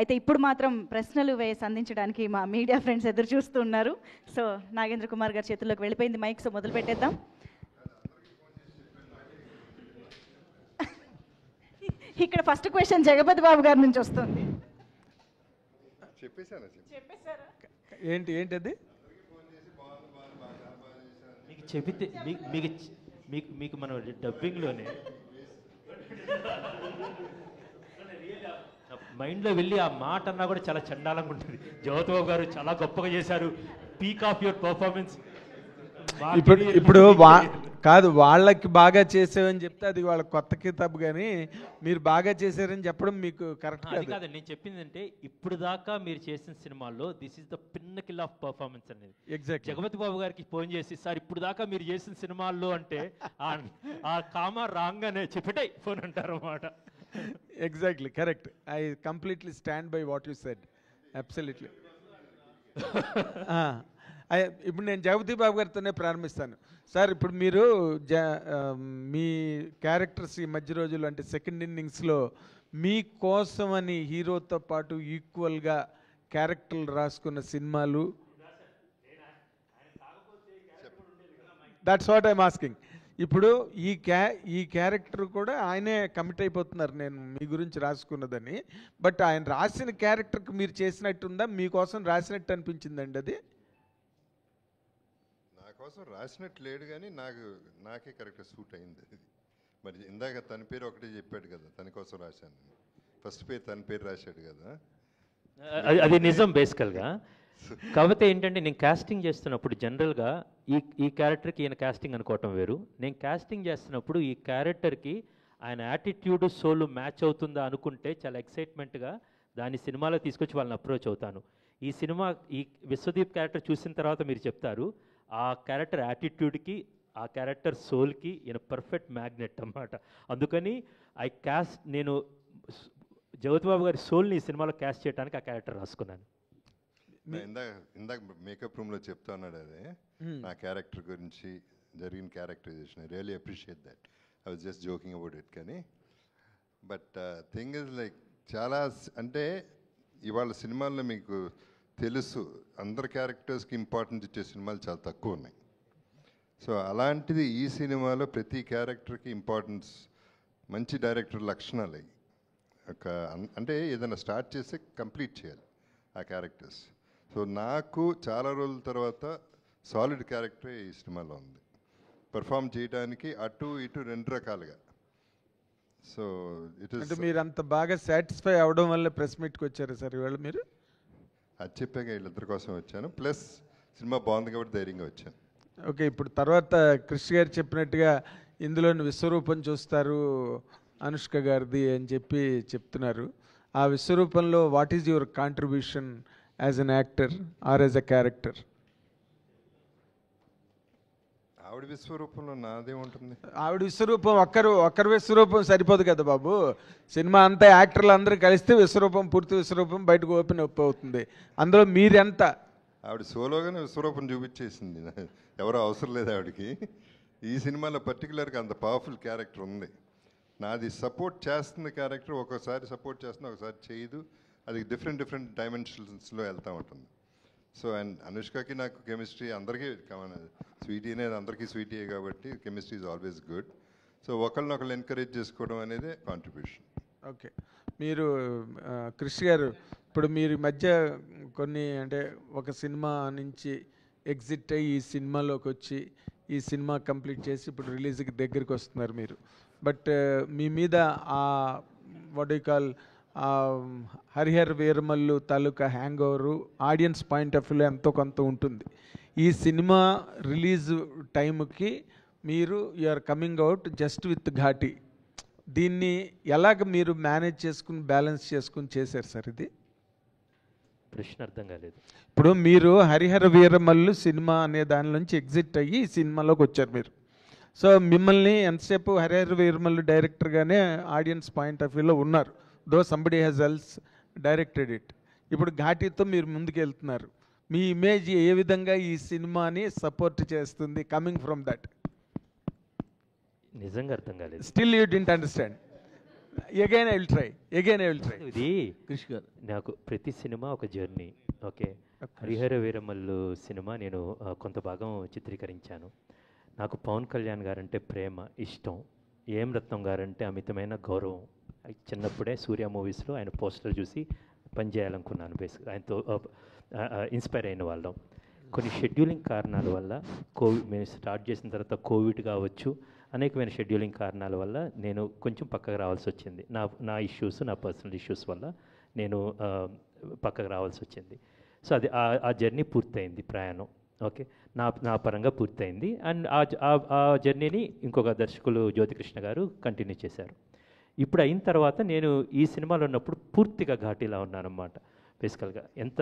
అయితే ఇప్పుడు మాత్రం ప్రశ్నలు సంధించడానికి మా మీడియా ఫ్రెండ్స్ ఎదురు చూస్తూ ఉన్నారు. సో నాగేంద్ర కుమార్ గారి చేతుల్లోకి వెళ్ళిపోయింది మైక్. సో మొదలు పెట్టేద్దాం. ఇక్కడ ఫస్ట్ క్వశ్చన్ జగపతి బాబు గారి నుంచి వస్తుంది. చెప్పేశారా? ఏంటి అది మీకు చెబితే మీకు మనం డబ్బింగ్లోనే మైండ్లో వెళ్ళి ఆ మాట అన్నా కూడా చాలా చండాలంగా ఉంటుంది. జగపతి బాబు గారు చాలా గొప్పగా చేశారు, పీక్ ఆఫ్ యువర్ పర్ఫార్మెన్స్. ఇప్పుడు కాదు, వాళ్ళకి బాగా చేసావని చెప్తే అది వాళ్ళ కొత్త కితాబు, కానీ మీరు బాగా చేశారని చెప్పడం మీకు కరెక్ట్ కాదు. నేను చెప్పింది అంటే ఇప్పుడు దాకా మీరు చేసిన సినిమాల్లో this is the pinnacle of performance అనేది. ఎగ్జాక్ట్. జగపతి బాబు గారికి ఫోన్ చేసి సార్ ఇప్పుడు దాకా మీరు చేసిన సినిమాల్లో అంటే ఆ కామా రాంగ్ అనే చెప్పేటాయి ఫోన్ అంటారు అన్నమాట. Exactly correct. I completely stand by what you said. Absolutely. ఇప్పుడు నేను జగపతి బాబు గారితోనే ప్రారంభిస్తాను. సార్, ఇప్పుడు మీరు మీ క్యారెక్టర్స్ ఈ మధ్య రోజులు అంటే సెకండ్ ఇన్నింగ్స్లో మీకోసమని హీరోతో పాటు ఈక్వల్గా క్యారెక్టర్లు రాసుకున్న సినిమాలు, దట్స్ వాట్ ఐఎమ్ ఆస్కింగ్. ఇప్పుడు ఈ క్యారెక్టర్ కూడా ఆయనే కమిట్ అయిపోతున్నారు, నేను మీ గురించి రాసుకున్నదని. బట్ ఆయన రాసిన క్యారెక్టర్కి మీరు చేసినట్టుందా, మీకోసం రాసినట్టు అనిపించిందండి అది? కోసం రాసినట్టు లేడు, కానీ నాకే కరెక్ట్గా సూట్ అయింది అది. మరి ఇందాక తన పేరు ఒకటే చెప్పాడు కదా, తన కోసం రాశాను. ఫస్ట్ పేరు తన పేరు రాశాడు కదా, అది నిజం బేసికల్గా. కాకపోతే ఏంటంటే నేను కాస్టింగ్ చేస్తున్నప్పుడు జనరల్గా ఈ క్యారెక్టర్కి ఈయన కాస్టింగ్ అనుకోవటం వేరు. నేను కాస్టింగ్ చేస్తున్నప్పుడు ఈ క్యారెక్టర్కి ఆయన యాటిట్యూడ్ సోల్ మ్యాచ్ అవుతుందా అనుకుంటే చాలా ఎక్సైట్మెంట్గా దాని సినిమాలో తీసుకొచ్చి వాళ్ళని అప్రోచ్ అవుతాను. ఈ విశ్వదీప్ క్యారెక్టర్ చూసిన తర్వాత మీరు చెప్తారు ఆ క్యారెక్టర్ యాటిట్యూడ్కి ఆ క్యారెక్టర్ సోల్కి ఈయన పర్ఫెక్ట్ మ్యాగ్నెట్ అన్నమాట. అందుకని నేను జగపతి బాబు గారి సోల్ని ఈ సినిమాలో క్యాస్ట్ చేయడానికి ఆ క్యారెక్టర్ రాసుకున్నాను. ఇందాక మేకప్ రూమ్లో చెప్తా ఉన్నాడు అదే నా క్యారెక్టర్ గురించి జరిగిన characterization. I really appreciate that. I was just joking about it. కానీ బట్ థింగ్ ఇస్ లైక్ చాలా అంటే ఇవాళ సినిమాల్లో మీకు తెలుసు అందరు క్యారెక్టర్స్కి ఇంపార్టెన్స్ ఇచ్చే సినిమాలు చాలా తక్కువ ఉన్నాయి. సో అలాంటిది ఈ సినిమాలో ప్రతి క్యారెక్టర్కి ఇంపార్టెన్స్, మంచి డైరెక్టర్ లక్షణాలు అంటే ఏదైనా స్టార్ట్ చేస్తే కంప్లీట్ చేయాలి ఆ క్యారెక్టర్స్. సో నాకు చాలా రోజుల తర్వాత సాలిడ్ క్యారెక్టరే ఈ సినిమాలో ఉంది, పర్ఫామ్ చేయడానికి అటు ఇటు రెండు రకాలుగా. So it is. మీరు అంత బాగా సాటిస్ఫై అవడం వల్ల ప్రెస్ మీట్కి వచ్చారు సార్ ఇవాళ మీరు? అది చెప్పాక వీళ్ళిద్దరి కోసం వచ్చాను, ప్లస్ సినిమా బాగుంది కాబట్టి ధైర్యంగా వచ్చాను. ఓకే, ఇప్పుడు తర్వాత క్రిష్ గారు చెప్పినట్టుగా ఇందులోని విశ్వరూపం చూస్తారు అనుష్క గారిది అని చెప్తున్నారు. ఆ విశ్వరూపంలో what is your contribution as an actor or as a character? ఆవిడ విశ్వరూపంలో నాదే ఉంటుంది. ఆవిడ విశ్వరూపం ఒక్కరు విశ్వరూపం సరిపోదు కదా బాబు. సినిమా అంతా యాక్టర్లు అందరూ కలిస్తే విశ్వరూపం, పూర్తి విశ్వరూపం బయటకు ఓపెన్ అవుతుంది. అందులో మీరెంత? ఆవిడ సోలోగానే విశ్వరూపం చూపించేసింది, ఎవరో అవసరం లేదు ఆవిడకి. ఈ సినిమాలో పర్టికులర్గా అంత పవర్ఫుల్ క్యారెక్టర్ ఉంది. నాది సపోర్ట్ చేస్తుంది క్యారెక్టర్, ఒకసారి సపోర్ట్ చేస్తుంది, ఒకసారి చేయదు. అది డిఫరెంట్ డైమెన్షన్స్లో వెళ్తూ ఉంటుంది. సో అండ్ అనుష్కకి నాకు కెమిస్ట్రీ అందరికీ స్వీటీ అనేది అందరికీ స్వీటీయే కాబట్టి chemistry is always good. So ఒకళ్ళనొకళ్ళు ఎంకరేజ్ చేసుకోవడం అనేది కాంట్రిబ్యూషన్. ఓకే, మీరు క్రిష్ గారు ఇప్పుడు మీరు మధ్య కొన్ని అంటే ఒక సినిమా నుంచి ఎగ్జిట్ అయ్యి ఈ సినిమాలోకి వచ్చి ఈ సినిమా కంప్లీట్ చేసి ఇప్పుడు రిలీజ్కి దగ్గరికి వస్తున్నారు మీరు. బట్ మీ మీద ఆ what you call Harihara Veeramallu తాలూకా hang over audience point of వ్యూలో ఎంతో కొంత ఉంటుంది. ఈ సినిమా రిలీజ్ టైంకి మీరు you're coming out just with Ghaati. దీన్ని ఎలాగ మీరు మేనేజ్ చేసుకుని బ్యాలెన్స్ చేసుకుని చేశారు సార్? ఇది ప్రశ్న అర్థం కాలేదు. ఇప్పుడు మీరు హరిహర వీరమల్లు సినిమా అనే దాని నుంచి ఎగ్జిట్ అయ్యి ఈ సినిమాలోకి వచ్చారు మీరు. సో మిమ్మల్ని ఎంతసేపు హరిహర వీరమల్లు డైరెక్టర్గానే ఆడియన్స్ పాయింట్ ఆఫ్ వ్యూలో ఉన్నారు, though somebody has else directed it. ఇప్పుడు ఘాటీతో మీరు ముందుకు వెళ్తున్నారు. మీ ఇమేజ్ ఏ విధంగా ఈ సినిమాని సపోర్ట్ చేస్తుంది కమింగ్ ఫ్రమ్ దట్? నిజంగా అర్థం కాలేదు. Still you didn't understand? Again I will try. ఇది క్రిష్ గారు నాకు ప్రతి సినిమా ఒక journey. Okay, Harihara Veeramallu cinema నేను కొంత భాగం చిత్రీకరించాను. నాకు పవన్ కళ్యాణ్ గారంటే ప్రేమ, ఇష్టం. ఏం రత్నం గారంటే అమితమైన గౌరవం. చిన్నప్పుడే సూర్య మూవీస్లో ఆయన పోస్టర్ చూసి పనిచేయాలనుకున్నాను. బేసిక్గా ఆయనతో ఇన్స్పైర్ అయిన వాళ్ళం. కొన్ని షెడ్యూలింగ్ కారణాల వల్ల మేము స్టార్ట్ చేసిన తర్వాత కోవిడ్ కావచ్చు, అనేకమైన షెడ్యూలింగ్ కారణాల వల్ల నేను కొంచెం పక్కకు రావాల్సి వచ్చింది. నా ఇష్యూస్, నా పర్సనల్ ఇష్యూస్ వల్ల నేను పక్కకు రావాల్సి వచ్చింది. సో అది ఆ జర్నీ పూర్తయింది, ప్రయాణం. ఓకే, నా పరంగా పూర్తయింది. అండ్ ఆ జర్నీని ఇంకొక దర్శకులు జ్యోతికృష్ణ గారు కంటిన్యూ చేశారు. ఇప్పుడు అయిన తర్వాత నేను ఈ సినిమాలో ఉన్నప్పుడు పూర్తిగా ఘాటీలా ఉన్నానన్నమాట. బేసికల్గా ఎంత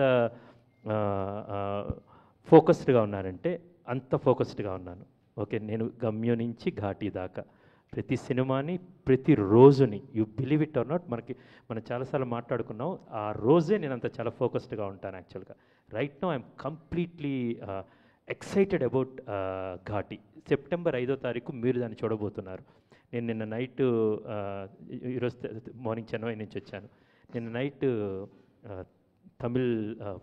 ఫోకస్డ్గా ఉన్నానంటే అంత ఫోకస్డ్గా ఉన్నాను. ఓకే, నేను గమ్యం నుంచి ఘాటీ దాకా ప్రతి సినిమాని, ప్రతి రోజుని, you believe it or not, మనం చాలాసార్లు మాట్లాడుకున్నాం, ఆ రోజే నేను అంత చాలా ఫోకస్డ్గా ఉంటాను యాక్చువల్గా. Right now I'm completely excited about ఘాటీ. September 5వ తారీఖు మీరు దాన్ని చూడబోతున్నారు. నేను నిన్న నైట్, ఈరోజు మార్నింగ్ చెన్నై నుంచి వచ్చాను. నిన్న నైట్ తమిళ్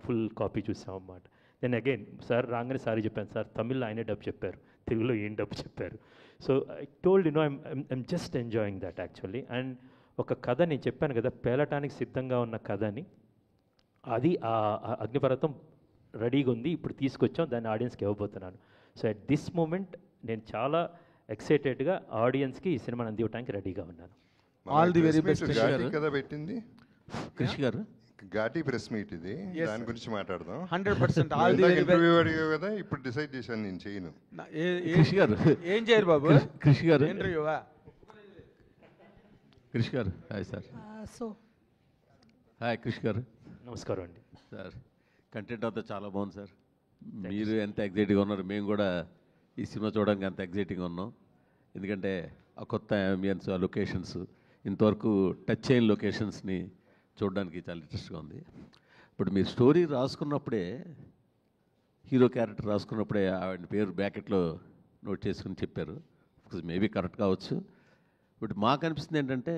ఫుల్ కాపీ చూసాం అన్నమాట. నేను అగైన్ సార్ రాగానే సారీ చెప్పాను, సార్ తమిళ్లో ఆయనే డబ్ చెప్పారు, తెలుగులో ఏం డబ్ చెప్పారు. So I told I'm just enjoying that actually. And ఒక కథ నేను చెప్పాను కదా, పేలటానికి సిద్ధంగా ఉన్న కథని, అది ఆ అగ్నిపర్వతం రెడీగా ఉంది, ఇప్పుడు తీసుకొచ్చాం, దాన్ని ఆడియన్స్కి ఇవ్వబోతున్నాను. సో అట్ దిస్ మూమెంట్ నేను చాలా ఎక్సైటెడ్గా ఆడియన్స్కి ఈ సినిమాని అందివ్వడానికి రెడీగా ఉన్నాను. All the very best. కదా పెట్టింది క్రిష్ గారు ఘాటీ ప్రెస్ మీట్ ఇది, దాని గురించి మాట్లాడదాం. 100% ఆల్ ది వెరీ ఇంటర్వ్యూ అడిగావు కదా, ఇప్పుడు డిసైడ్ చేశాను నేను చేయను. క్రిష్ గారు ఏం చేయరు బాబు? క్రిష్ గారు ఇంటర్వ్యూవా? Krish garu hi sir. Hi Krish గారు. నమస్కారం అండి సార్. కంటెంట్ అంతా చాలా బాగుంది సార్. మీరు ఎంత ఎగ్జైటింగ్గా ఉన్నారు, మేము కూడా ఈ సినిమా చూడడానికి అంత ఎగ్జైటింగ్గా ఉన్నాం. ఎందుకంటే ఆ కొత్త అంబియన్స్, ఆ లొకేషన్స్, ఇంతవరకు టచ్ చేయని లొకేషన్స్ని చూడడానికి చాలా ఇంట్రెస్ట్గా ఉంది. ఇప్పుడు మీరు స్టోరీ రాసుకున్నప్పుడే, హీరో క్యారెక్టర్ రాసుకున్నప్పుడే ఆవిడ పేరు బ్యాకెట్లో నోట్ చేసుకుని చెప్పారు. మేబీ కరెక్ట్ కావచ్చు. బట్ మాకు అనిపిస్తుంది ఏంటంటే,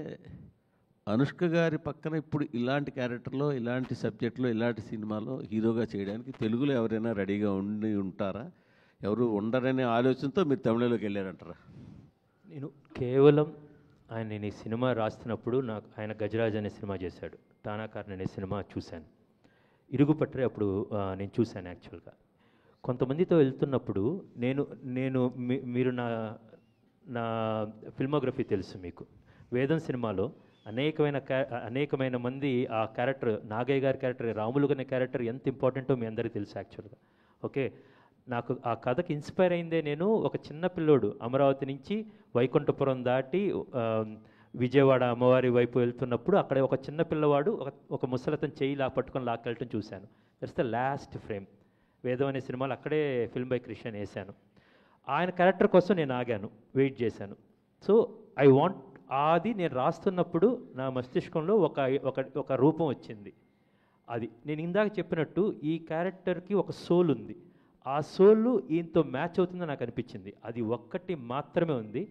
అనుష్క గారి పక్కన ఇప్పుడు ఇలాంటి క్యారెక్టర్లో, ఇలాంటి సబ్జెక్ట్లో, ఇలాంటి సినిమాలో హీరోగా చేయడానికి తెలుగులో ఎవరైనా రెడీగా ఉండి ఉంటారా? ఎవరు ఉండరనే ఆలోచనతో మీరు తమిళలోకి వెళ్ళారంటారా? నేను కేవలం నేను ఈ సినిమా రాస్తున్నప్పుడు ఆయన గజరాజ్ అనే సినిమా చేశాడు, టానాకారన్ అనే సినిమా చూశాను, ఇరుగుపట్రే అప్పుడు నేను చూశాను యాక్చువల్గా. కొంతమందితో వెళ్తున్నప్పుడు మీరు నా ఫిల్మోగ్రఫీ తెలుసు మీకు. వేదం సినిమాలో అనేకమైన మంది ఆ క్యారెక్టర్, నాగయ్య గారి క్యారెక్టర్, రాములు అనే క్యారెక్టర్ ఎంత ఇంపార్టెంటో మీ అందరికీ తెలుసు యాక్చువల్గా. ఓకే, నాకు ఆ కథకి ఇన్స్పైర్ అయిందే, నేను ఒక చిన్న పిల్లోడు అమరావతి నుంచి వైకుంఠపురం దాటి విజయవాడ అమ్మవారి వైపు వెళ్తున్నప్పుడు అక్కడ ఒక చిన్న పిల్లవాడు ఒక ముసలతను చేయి పట్టుకొని లాక్కెళ్ళటం చూశాను. That's the last frame. వేదం అనే సినిమాలు అక్కడే ఫిల్మ్ బై క్రిష్ అని వేశాను. ఆయన క్యారెక్టర్ కోసం నేను ఆగాను, వెయిట్ చేశాను. సో ఐ వాంట్, అది నేను రాస్తున్నప్పుడు నా మస్తిష్కంలో ఒక రూపం వచ్చింది. అది నేను ఇందాక చెప్పినట్టు ఈ క్యారెక్టర్కి ఒక సోల్ ఉంది. ఆ సోల్ ఈయనతో మ్యాచ్ అవుతుందని నాకు అనిపించింది. అది ఒక్కటి మాత్రమే ఉంది.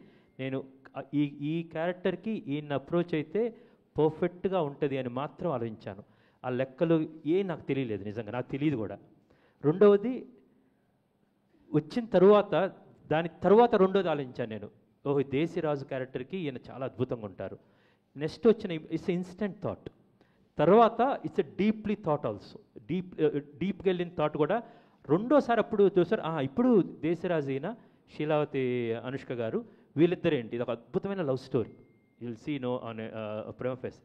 నేను ఈ క్యారెక్టర్కి ఈయన అప్రోచ్ అయితే పర్ఫెక్ట్గా ఉంటుంది అని మాత్రం ఆలోచించాను. ఆ లెక్కలు నాకు తెలియలేదు, నిజంగా నాకు తెలియదు కూడా. రెండవది వచ్చిన తరువాత, దాని తర్వాత రెండోది ఆలోచించాను నేను, ఓహో దేశీరాజు క్యారెక్టర్కి ఈయన చాలా అద్భుతంగా ఉంటారు. నెక్స్ట్ వచ్చిన ఇట్స్ ఇన్స్టెంట్ థాట్, తర్వాత it's a deeply thought also, డీప్గా వెళ్ళిన థాట్ కూడా రెండోసారి అప్పుడు చూసారు. ఇప్పుడు దేశరాజు అయిన శీలావతి అనుష్క గారు, వీళ్ళిద్దరేంటి, ఇది ఒక అద్భుతమైన love story, will see no on ప్రేమ ఫేస్.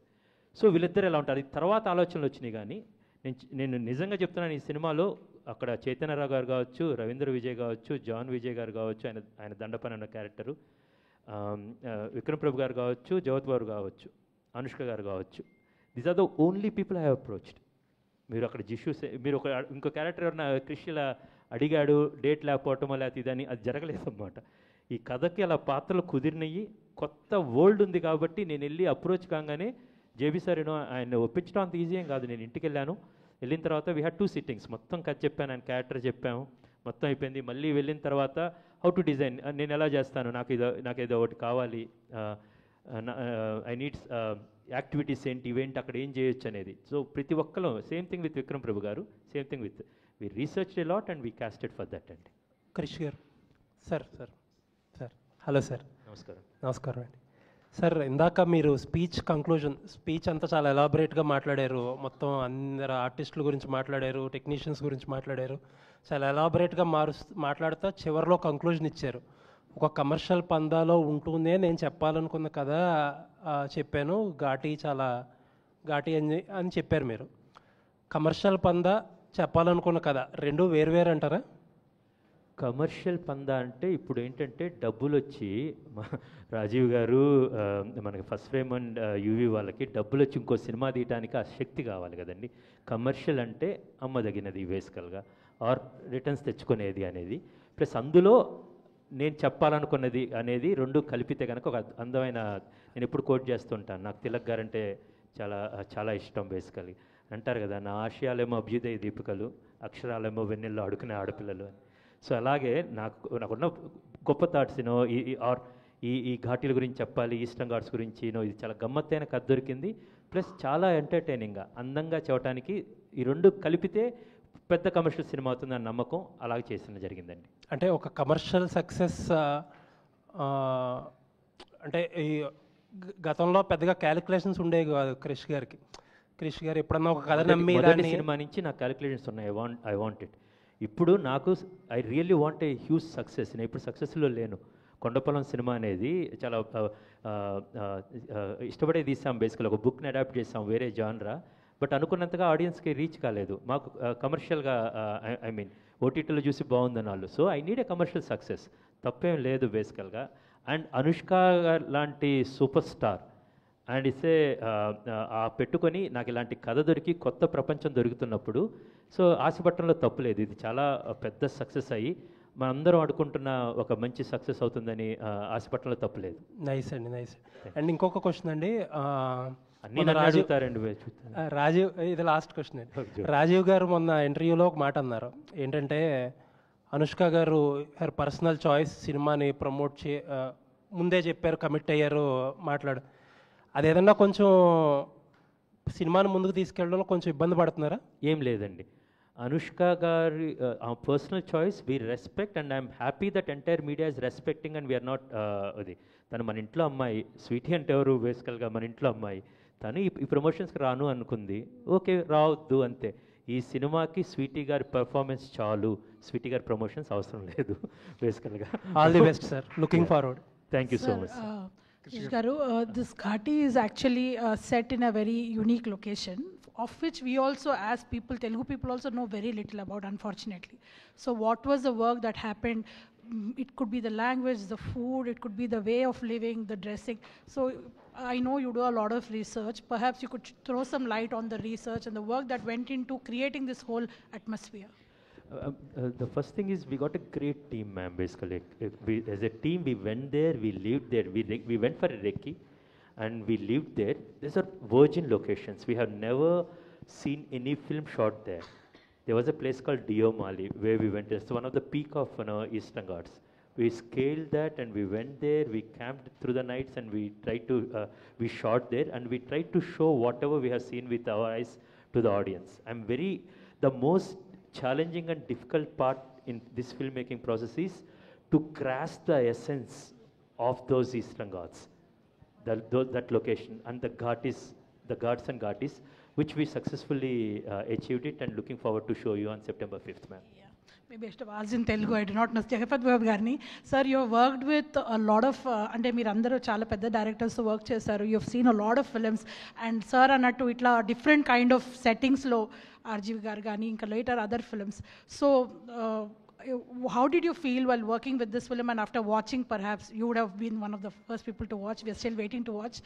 సో వీళ్ళిద్దరు ఎలా ఉంటారు, అది తర్వాత ఆలోచనలు వచ్చినాయి. కానీ నేను నిజంగా చెప్తున్నాను, ఈ సినిమాలో అక్కడ చైతన్యరావు గారు కావచ్చు, రవీంద్ర విజయ్ కావచ్చు, జాన్ విజయ్ గారు కావచ్చు, ఆయన దండపని అన్న క్యారెక్టరు, విక్రమ్ ప్రభు గారు కావచ్చు, జగత్ బాబు కావచ్చు, అనుష్క గారు కావచ్చు, these are the only people I have approached. మీరు అక్కడ జిష్యూస్, మీరు ఇంకో క్యారెక్టర్ ఎవరైనా క్రిష్ ఇలా అడిగాడు, డేట్ లేకపోవటమో లేకపోతే ఇదని, అది జరగలేదన్నమాట. ఈ కథకి అలా పాత్రలు కుదిరినవి, కొత్త వరల్డ్ ఉంది కాబట్టి నేను వెళ్ళి అప్రోచ్ కాగానే జేబీ సార్ ఆయన ఒప్పించడం అంత ఈజీ ఏం కాదు. నేను ఇంటికి వెళ్ళిన తర్వాత వీ హ్యాడ్ 2 సిట్టింగ్స్, మొత్తం కథ చెప్పాను, ఆయన క్యారెక్టర్ చెప్పాము, మొత్తం అయిపోయింది. మళ్ళీ వెళ్ళిన తర్వాత హౌ టు డిజైన్, నేను ఎలా చేస్తాను, నాకు ఏదో ఒకటి కావాలి, ఐ నీడ్స్ యాక్టివిటీస్ ఏంటి, ఇవేంటి, అక్కడ ఏం చేయొచ్చు అనేది. సో ప్రతి ఒక్కరు same thing with Vikram Prabhu garu, same thing with we research a lot and we casted for that అండి. Krish garu. Sir sir sir hello sir. నమస్కారం. నమస్కారం అండి. సార్, ఇందాక మీరు స్పీచ్ అంతా చాలా ఎలాబరేట్గా మాట్లాడారు. మొత్తం అందరు ఆర్టిస్టుల గురించి మాట్లాడారు, టెక్నీషియన్స్ గురించి మాట్లాడారు. చాలా ఎలాబరేట్గా మాట్లాడుతూ చివరిలో కంక్లూజన్ ఇచ్చారు. ఒక కమర్షియల్ పందాలో ఉంటూనే నేను చెప్పాలనుకున్న కథ చెప్పాను, చాలా ఘాటి అని చెప్పారు మీరు. కమర్షియల్ పందా, చెప్పాలనుకున్న కథ రెండు వేరు అంటారా? కమర్షియల్ పందా అంటే ఇప్పుడు ఏంటంటే డబ్బులు వచ్చి రాజీవ్ గారు మనకి ఫస్ట్ ఫ్రేమ్ అండ్ యూవీ వాళ్ళకి డబ్బులు వచ్చి ఇంకో సినిమా తీయడానికి ఆ శక్తి కావాలి కదండి. కమర్షియల్ అంటే అమ్మదగినది బేసికల్గా, ఆర్ రిటర్న్స్ తెచ్చుకునేది అనేది, ప్లస్ అందులో నేను చెప్పాలనుకున్నది అనేది రెండు కలిపితే కనుక ఒక అందమైన, నేను ఎప్పుడు కోట్ చేస్తుంటాను, నాకు తిలక్ గారంటే చాలా చాలా ఇష్టం. బేసికలీ అంటారు కదా, నా ఆశయాలేమో అభ్యుదయ దీపికలు, అక్షరాలేమో వెన్నెల్లో అడుకునే ఆడపిల్లలు అని. సో అలాగే నాకున్న గొప్ప థాట్స్ ఈ ఘాటీల గురించి చెప్పాలి, ఈస్టర్న్ ఘాట్స్ గురించి ఇది చాలా గమ్మత్తైన కథ దొరికింది, ప్లస్ చాలా ఎంటర్టైనింగ్గా అందంగా చెప్పడానికి ఈ రెండు కలిపితే పెద్ద కమర్షియల్ సినిమా అవుతుందని నమ్మకం, అలాగే చేసిన జరిగిందండి. అంటే ఒక కమర్షియల్ సక్సెస్ అంటే ఈ గతంలో పెద్దగా క్యాలిక్యులేషన్స్ ఉండేవి కాదు క్రిష్ గారికి. క్రిష్ గారు ఎప్పుడన్నా ఒక కథ నమ్మి సినిమా నుంచి నాకు క్యాలిక్యులేషన్స్ ఉన్నాయి. I want it. ఇప్పుడు నాకు I really want a huge success. నేను ఇప్పుడు సక్సెస్లో లేను. కొండపొలం సినిమా అనేది చాలా ఇష్టపడే తీసాం. బేసికల్ ఒక బుక్ని అడాప్ట్ చేసాం, వేరే జాన్రా, బట్ అనుకున్నంతగా ఆడియన్స్కి రీచ్ కాలేదు. మాకు కమర్షియల్గా ఐ మీన్ ఓటీటీలో చూసి బాగుందని వాళ్ళు. So I need a commercial success, తప్పేం లేదు బేసికల్గా. అండ్ అనుష్క లాంటి సూపర్ స్టార్ అండ్ ఇసే పెట్టుకొని నాకు ఇలాంటి కథ దొరికి కొత్త ప్రపంచం దొరుకుతున్నప్పుడు సో ఆశపట్టడంలో తప్పులేదు. ఇది చాలా పెద్ద సక్సెస్ అయ్యి మనందరం అనుకుంటున్న ఒక మంచి సక్సెస్ అవుతుందని ఆశపట్టడంలో తప్పులేదు. నైస్ అండి, నైస్. అండ్ ఇంకొక క్వశ్చన్ అండి, అన్నీ అడుగుతారండి. రాజీవ్, ఇది లాస్ట్ క్వశ్చన్ అండి. రాజీవ్ గారు మొన్న ఇంటర్వ్యూలో ఒక మాట అన్నారు, ఏంటంటే అనుష్క గారు హర్ పర్సనల్ చాయిస్ సినిమాని ప్రమోట్ ముందే చెప్పారు, కమిట్ అయ్యారు, అదేదన్నా కొంచెం సినిమాని ముందుకు తీసుకెళ్ళడంలో కొంచెం ఇబ్బంది పడుతున్నారా? ఏం లేదండి, అనుష్క గారి personal choice we respect and I'm happy that entire media is respecting and we're not అది. తను మన ఇంట్లో అమ్మాయి, స్వీటీ అంటే ఎవరు బేసికల్గా మన ఇంట్లో అమ్మాయి, తను ఈ ప్రమోషన్స్కి రాను అనుకుంది, ఓకే రావద్దు అంతే. ఈ సినిమాకి స్వీటీ గారి పర్ఫార్మెన్స్ చాలు, స్వీటీ గారి ప్రమోషన్స్ అవసరం లేదు బేసికల్గా. All the best sir, looking forward. Thank you so much. Krish Garu, this Ghati is actually set in a very unique location, of which we also, as people, Telugu people also know very little about, unfortunately. So what was the work that happened? It could be the language, the food, it could be the way of living, the dressing. So I know you do a lot of research. Perhaps you could throw some light on the research and the work that went into creating this whole atmosphere. The first thing is we got a great team, ma'am. Basically, as a team, we went there, we lived there. We went for a recce, and we lived there. These are virgin locations. We have never seen any film shot there. There was a place called Diomali where we went. It's one of the peak of Eastern Ghats. We scaled that and we went there. We camped through the nights and we tried to we shot there and we tried to show whatever we have seen with our eyes to the audience. The most challenging and difficult part in this filmmaking process is to grasp the essence of those Eastern Ghats, that location, and the Ghats and Ghatis, which we successfully achieved it, and looking forward to show you on September 5th, ma'am. Maybe I should have asked in Telugu, I do not know. Jagapat Babu Garni, sir, you have worked with a lot of, అంటే మీరు అందరూ చాలా పెద్ద డైరెక్టర్స్తో work చేశారు, you have seen a lot of films, and sir అన్నట్టు ఇట్లా different kind of సెట్టింగ్స్లో RGV గారు కానీ ఇంకా later other films. So how did you feel while working with this film, and after watching, perhaps you would have been one of the first people to watch, we are still waiting to watch.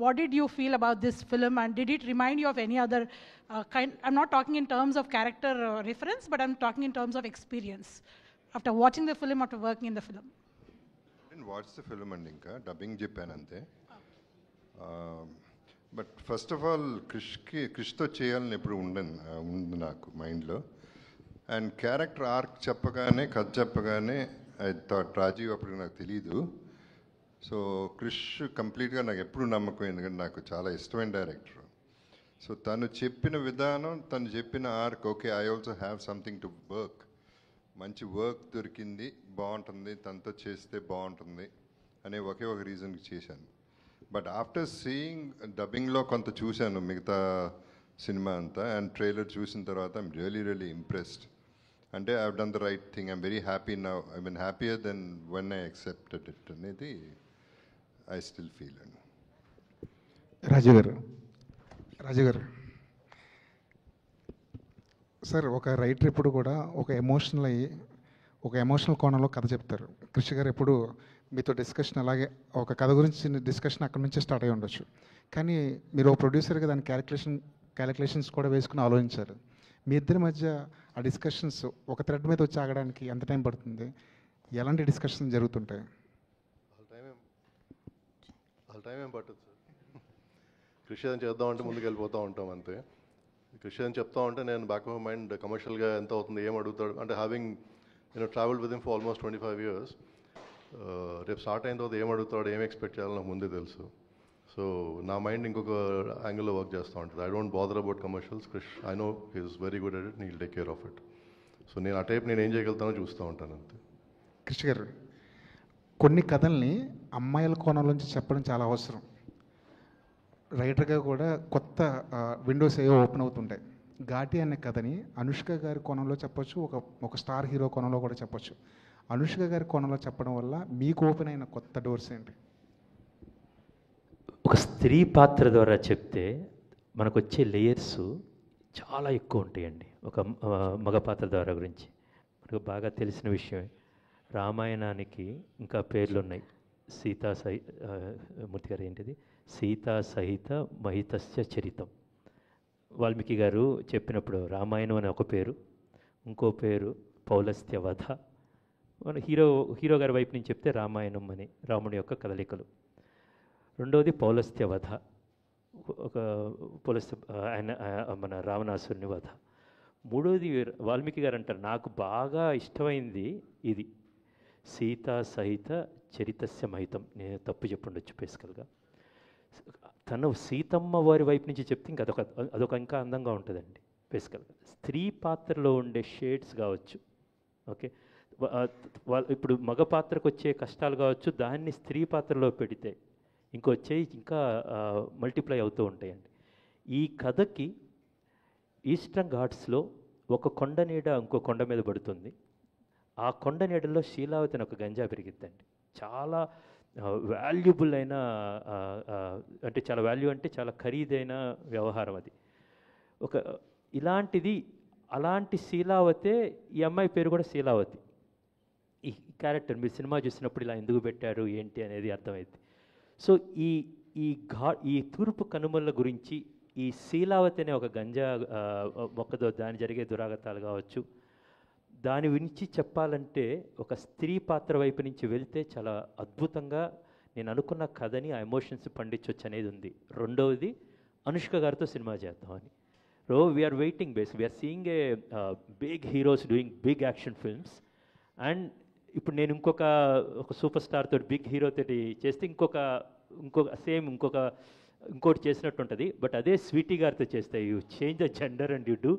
What did you feel about this film, and did it remind you of any other kind? I'm not talking in terms of character reference, but I'm talking in terms of experience. After watching the film, after working in the film. I didn't watch the film and inka dubbing చెప్పానంతే. But first of all క్రిష్తో చేయాలని ఎప్పుడు ఉంది నాకు మైండ్లో. And character arc చెప్పగానే, కథ చెప్పగానే ఐ థాట్ రాజీవ్, అప్పుడు నాకు తెలీదు, సో క్రిష్ కంప్లీట్గా నాకు ఎప్పుడు నమ్మకం, ఎందుకంటే నాకు చాలా ఇష్టమైన డైరెక్టర్. సో తను చెప్పిన విధానం, తను చెప్పిన arc, okay I also have something to work, మంచి వర్క్ దొరికింది, బాగుంటుంది, తనతో చేస్తే బాగుంటుంది అనే ఒకే ఒక రీజన్కి చేశాను. బట్ ఆఫ్టర్ సీయింగ్ డబ్బింగ్లో కొంత చూశాను మిగతా సినిమా అంతా, అండ్ ట్రైలర్ చూసిన తర్వాత ఐమ్ రియలీ ఇంప్రెస్డ్. అంటే I have done the right thing, I'm very happy now, I mean happier than when I accepted it అనేది ఐ స్టిల్ ఫీల్ అండి. రాజు గారు సార్, ఒక రైటర్ ఎప్పుడు కూడా ఒక ఎమోషనల్ కోణంలో కథ చెప్తారు. కృషి గారు ఎప్పుడు మీతో డిస్కషన్ అలాగే ఒక కథ గురించి డిస్కషన్ అక్కడి నుంచే స్టార్ట్ అయ్యి ఉండొచ్చు, కానీ మీరు ఒక ప్రొడ్యూసర్గా దాని క్యాలిక్యులేషన్స్ కూడా వేసుకుని ఆలోచించారు. మీ ఇద్దరి మధ్య ఆ డిస్కషన్స్ ఒక థ్రెడ్ మీద వచ్చి ఆగడానికి ఎంత టైం పడుతుంది? ఎలాంటి డిస్కషన్స్ జరుగుతుంటాయి? టైం ఏం పట్టదు సార్. కృషి అని చేద్దామంటే ముందుకు వెళ్ళిపోతూ ఉంటాం అంతే. కృషి అని చెప్తా ఉంటే నేను బ్యాక్ ఆఫ్ మైండ్ కమర్షియల్గా ఎంత అవుతుంది, ఏం అడుగుతాడు అంటే, having travelled with him for almost 25 years, రేపు స్టార్ట్ అయిన తర్వాత ఏం అడుగుతాడు, ఏం ఎక్స్పెక్ట్ చేయాలో నాకు ముందే తెలుసు. సో నా మైండ్ ఇంకొక యాంగిల్లో వర్క్ చేస్తూ ఉంటుంది. I don't bother about commercials. Krish I know he's very good at it, Neil take care of it. So నేను ఆ టైప్ నేను ఏం చేయగలుగుతానో చూస్తూ ఉంటాను అంతే. కృషి గారు, కొన్ని కథల్ని అమ్మాయిల కోణంలోంచి చెప్పడం చాలా అవసరం. రైటర్గా కూడా కొత్త విండోస్ ఏవో ఓపెన్ అవుతుంటాయి. ఘాటి అనే కథని అనుష్క గారి కోణంలో చెప్పొచ్చు, ఒక స్టార్ హీరో కోణంలో కూడా చెప్పొచ్చు. అనుష్క గారి కోణంలో చెప్పడం వల్ల మీకు ఓపెన్ అయిన కొత్త డోర్స్ ఏంటి? ఒక స్త్రీ పాత్ర ద్వారా చెప్తే మనకు వచ్చే లేయర్స్ చాలా ఎక్కువ ఉంటాయండి. ఒక మగ పాత్ర ద్వారా గురించి మనకు బాగా తెలిసిన విషయమే. రామాయణానికి ఇంకా పేర్లు ఉన్నాయి. మూర్తి గారు ఏంటిది, సీతా సహిత మహితస్య చరితం. వాల్మీకి గారు చెప్పినప్పుడు రామాయణం అని ఒక పేరు, ఇంకో పేరు పౌలస్త్య వధ. మన హీరో గారి వైపు నుంచి చెప్తే రామాయణం అని రాముడి యొక్క కదలికలు. రెండవది పౌలస్త్య వధ, ఒక ఆయన మన రావణాసురుని వధ. మూడవది వాల్మీకి గారు అంటారు, నాకు బాగా ఇష్టమైంది ఇది, సీతా సహిత చరితస్య మహితం. నేను తప్పు చెప్పుండొచ్చు బేసికల్గా. తను సీతమ్మ వారి వైపు నుంచి చెప్తే ఇంకా అదొక ఇంకా అందంగా ఉంటుందండి బేసికల్గా. స్త్రీ పాత్రలో ఉండే షేడ్స్ కావచ్చు, ఓకే, ఇప్పుడు మగ పాత్రకు వచ్చే కష్టాలు కావచ్చు, దాన్ని స్త్రీ పాత్రలో పెడితే ఇంకా మల్టిప్లై అవుతూ ఉంటాయండి. ఈ కథకి ఈస్టర్న్ ఘాట్స్లో ఒక కొండ నీడ ఇంకో కొండ మీద పడుతుంది. ఆ కొండ నీడలో శీలావతి అని ఒక గంజా పెరిగిద్దండి. చాలా వాల్యుబుల్ అయిన, అంటే చాలా వాల్యూ అంటే చాలా ఖరీదైన వ్యవహారం అది. అలాంటి శీలావతే ఈ అమ్మాయి పేరు కూడా శీలావతి. ఈ క్యారెక్టర్ మీరు సినిమా చూసినప్పుడు ఇలా ఎందుకు పెట్టారు ఏంటి అనేది అర్థమైంది. సో ఈ తూర్పు కనుమల గురించి ఈ శీలావతి అనే ఒక గంజా మొక్కతో దాని జరిగే దురాగతాలు కావచ్చు, దాని గురించి చెప్పాలంటే ఒక స్త్రీ పాత్ర వైపు నుంచి వెళ్తే చాలా అద్భుతంగా నేను అనుకున్న కథని ఆ ఎమోషన్స్ పండించవచ్చు అనేది ఉంది. రెండవది అనుష్క గారితో సినిమా చేద్దామని. We're waiting we're seeing a big heroes doing big action films. And ఇప్పుడు నేను ఒక సూపర్ స్టార్ తోటి బిగ్ హీరో తోటి చేస్తే ఇంకోటి చేసినట్టు ఉంటుంది. బట్ అదే స్వీటీ గారితో చేస్తే you change the gender and you do,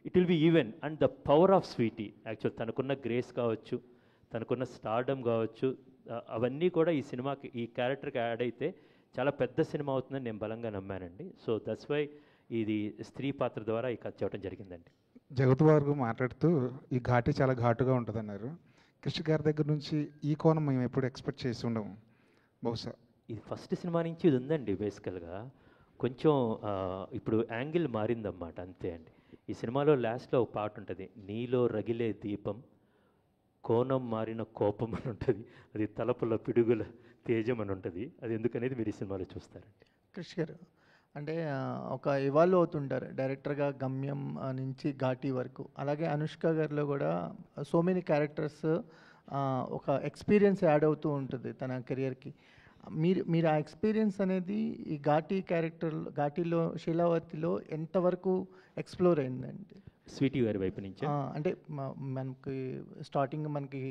it will be even. And the power of Sweety actual తనకున్న గ్రేస్ కావచ్చు, తనకున్న స్టార్డమ్ కావచ్చు, అవన్నీ కూడా ఈ సినిమాకి ఈ క్యారెక్టర్కి యాడ్ అయితే చాలా పెద్ద సినిమా అవుతుందని నేను బలంగా నమ్మానండి. సో దట్స్ వై ఇది స్త్రీ పాత్ర ద్వారా ఈ కథ చేయడం జరిగిందండి. జగత్ వారు మాట్లాడుతూ ఈ ఘాటి చాలా ఘాటుగా ఉంటుంది అన్నారు. కృషి గారి దగ్గర నుంచి ఈ కోణం మేము ఎప్పుడు ఎక్స్పెక్ట్ చేసి ఉండము. బహుశా ఇది ఫస్ట్ సినిమా నుంచి ఇది ఉందండి. బేసికల్గా కొంచెం ఇప్పుడు యాంగిల్ మారిందన్నమాట, అంతే అండి. ఈ సినిమాలో లాస్ట్లో ఒక పాట ఉంటుంది, నీలో రగిలే దీపం కోణం మారిన కోపం అని ఉంటుంది, అది తలపుల పిడుగుల తేజం అని ఉంటుంది. అది ఎందుకనేది మీరు ఈ సినిమాలో చూస్తారండి. కృషి గారు అంటే ఒక ఇవాల్వ్ అవుతుంటారు డైరెక్టర్గా గమ్యం నుంచి ఘాటి వరకు. అలాగే అనుష్క గారిలో కూడా సో మెనీ క్యారెక్టర్స్, ఒక ఎక్స్పీరియన్స్ యాడ్ అవుతూ ఉంటుంది తన కెరియర్కి. మీరు ఆ ఎక్స్పీరియన్స్ అనేది ఈ ఘాటిలో శీలావతిలో ఎంతవరకు ఎక్స్ప్లోర్ అయిందండి? స్వీటీ గారి వైపు నుంచి అంటే మనకి స్టార్టింగ్ మనకి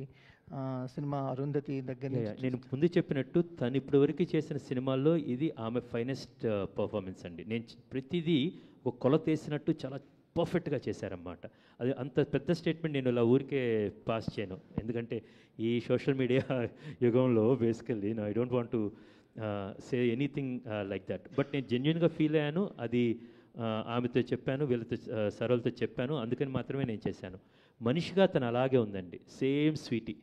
సినిమా అరుంధతి దగ్గర నుంచి నేను ముందు చెప్పినట్టు తను ఇప్పటివరకు చేసిన సినిమాల్లో ఇది ఆమె ఫైనెస్ట్ పర్ఫార్మెన్స్ అండి. నేను ప్రతిదీ ఒక కొలత వేసినట్టు చాలా పర్ఫెక్ట్గా చేశారన్నమాట. అది అంత పెద్ద స్టేట్మెంట్ నేను ఇలా ఊరికే పాస్ చేయను, ఎందుకంటే ఈ సోషల్ మీడియా యుగంలో basically I don't want to say anything like that. But నేను జెన్యున్గా ఫీల్ అయ్యాను. అది ఆమెతో చెప్పాను, వీళ్ళతో సరళతో చెప్పాను, అందుకని మాత్రమే నేను చేశాను. మనిషిగా తను అలాగే ఉందండి, సేమ్ స్వీటీ.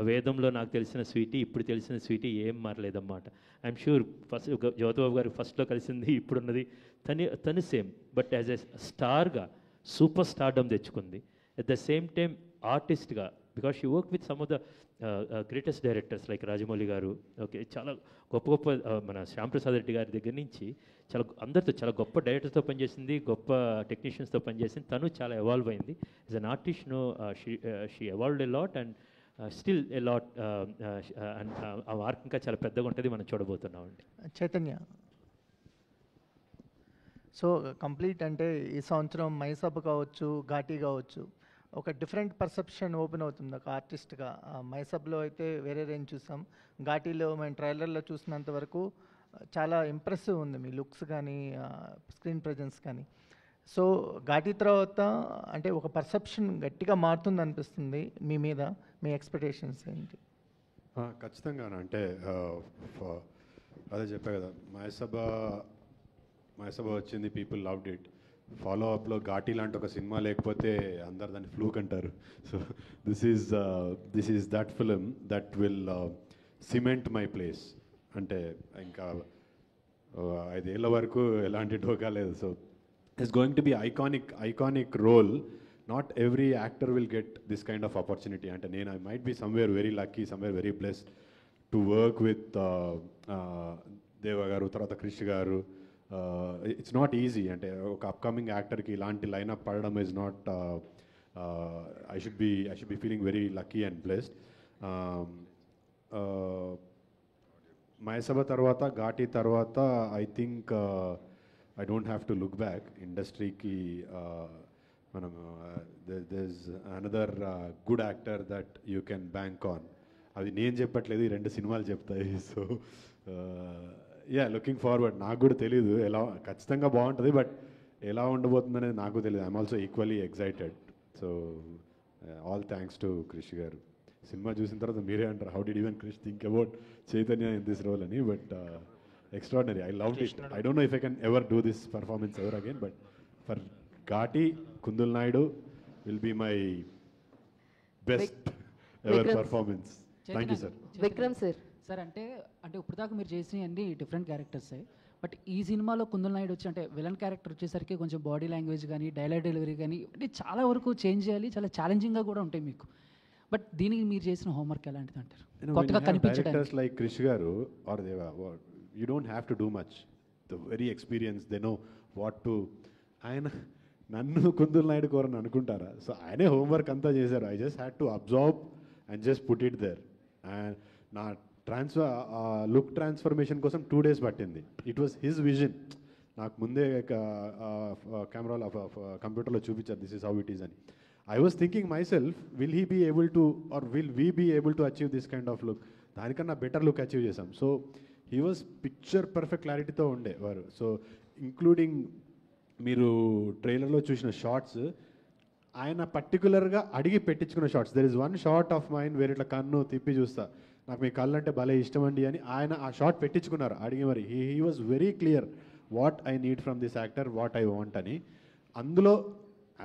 వేదంలో నాకు తెలిసిన స్వీటీ, ఇప్పుడు తెలిసిన స్వీటీ ఏం మారలేదన్నమాట. ఐఎమ్ షూర్ ఫస్ట్ జ్యోతిబాబు గారు ఫస్ట్లో కలిసింది ఇప్పుడున్నది తను సేమ్. బట్ యాజ్ ఎ స్టార్గా సూపర్ స్టార్డమ్ తెచ్చుకుంది. అట్ ద సేమ్ టైం ఆర్టిస్ట్గా, because she work with some of the greatest directors like Rajamouli garu, okay, చాలా గొప్ప గొప్ప మన శ్యాంప్రసాద్ రెడ్డి గారి దగ్గర నుంచి చాలా అందరితో చాలా గొప్ప డైరెక్టర్స్తో పనిచేసింది, గొప్ప టెక్నీషియన్స్తో పనిచేసింది. తను చాలా ఎవాల్వ్ అయింది. As an artist she evolved a lot and still a lot. And ఆ మార్క్ ఇంకా చాలా పెద్దగా ఉంటుంది, మనం చూడబోతున్నామండి. చైతన్య, సో కంప్లీట్ అంటే ఈ సంవత్సరం మైసభ కావచ్చు, ఘాటీ కావచ్చు, ఒక డిఫరెంట్ పర్సెప్షన్ ఓపెన్ అవుతుంది ఒక ఆర్టిస్ట్గా. మైసబ్లో అయితే వేరే రేంజ్ చూసాం, ఘాటీలో మేము ట్రైలర్లో చూసినంత వరకు చాలా ఇంప్రెసివ్ ఉంది మీ లుక్స్ కానీ స్క్రీన్ ప్రజెన్స్ కానీ. సో ఘాటీ తర్వాత అంటే ఒక పర్సెప్షన్ గట్టిగా మారుతుంది అనిపిస్తుంది మీ మీద, మీ ఎక్స్పెక్టేషన్స్ ఏంటి? ఖచ్చితంగా అంటే అదే చెప్పా కదా, మైసభ వచ్చింది, పీపుల్ లవ్డ్ ఇట్. ఫాలో అప్లో ఘాటీ లాంటి ఒక సినిమా లేకపోతే అందరు దాన్ని ఫ్లూక్ అంటారు. So this is that film that will cement my place. అంటే ఇంకా 5 ఏళ్ళ వరకు ఎలాంటి ఢోకా లేదు. So it's going to be iconic role. Not every actor will get this kind of opportunity. అంటే నేను I might be somewhere very lucky, somewhere very blessed to work with Deva garu, తర్వాత క్రిష్ గారు. It's not easy. అంటే ఒక upcoming యాక్టర్కి ఇలాంటి lineup పడడం is not, I should be feeling very lucky and blessed. Mayasabha తర్వాత, ఘాటీ తర్వాత I think I don't have to look back. ఇండస్ట్రీకి మనం there's another good actor that you can bank on. అది నేను చెప్పట్లేదు, ఈ 2 సినిమాలు చెప్తాయి. So looking forward. నాకు కూడా తెలీదు ఎలా, ఖచ్చితంగా బాగుంటుంది, బట్ ఎలా ఉండబోతుంది అనేది నాకు తెలియదు. I'm also equally excited. So all thanks to Krish garu. సినిమా చూసిన తర్వాత మీరే అంటారు, how did even Krish think about Chaitanya in this role అని. But extraordinary. I loved it. I don't know if I can ever do this performance ever again, but for Ghati, Kundul Naidu will be my best ever performance. Thank you, sir. Vikram sir. Sir అంటే ఇప్పుడు దాకా మీరు చేసిన అన్ని different క్యారెక్టర్సే, but ఈ సినిమాలో కుందల్ నాయుడు వచ్చి అంటే విలన్ క్యారెక్టర్ వచ్చేసరికి కొంచెం బాడీ లాంగ్వేజ్ కానీ డైలాగ్ డెలివరీ కానీ అంటే చాలా వరకు చేంజ్ చేయాలి, చాలా ఛాలెంజింగ్గా కూడా ఉంటాయి మీకు. బట్ దీనికి మీరు చేసిన హోంవర్క్ ఎలాంటిది అంటారు? కొత్తగా కనిపించడానికి లైక్ క్రిష్ గారు ఆర్ దేవా, you don't have to do much. The very experienced, they know what to. ఆయన నన్ను కుందుల్ నాయుడు కోరని అనుకుంటారా? సో ఆయనే హోంవర్క్ అంతా చేశారు. I just had to observe and just put it there. And నా లుక్ ట్రాన్స్ఫర్మేషన్ కోసం 2 days పట్టింది. It was his vision. నాకు ముందే కెమెరాలో కంప్యూటర్లో చూపించారు, this is how it is అని. I was thinking myself, will he be able to or will we be able to achieve this kind of look? దానికన్నా better look achieve చేశాం. So he was picture perfect క్లారిటీతో ఉండేవారు. So including మీరు ట్రైలర్లో చూసిన shorts, ఆయన పర్టికులర్గా అడిగి పెట్టించుకున్న shorts. There is one short of mind వేరే ఇట్లా కన్ను తిప్పి చూస్తా, నాకు మీ కళ్ళు అంటే భలే ఇష్టం అండి అని ఆయన ఆ షార్ట్ పెట్టించుకున్నారు అడిగి. మరి he was very clear what I need from this actor, what I want అని. అందులో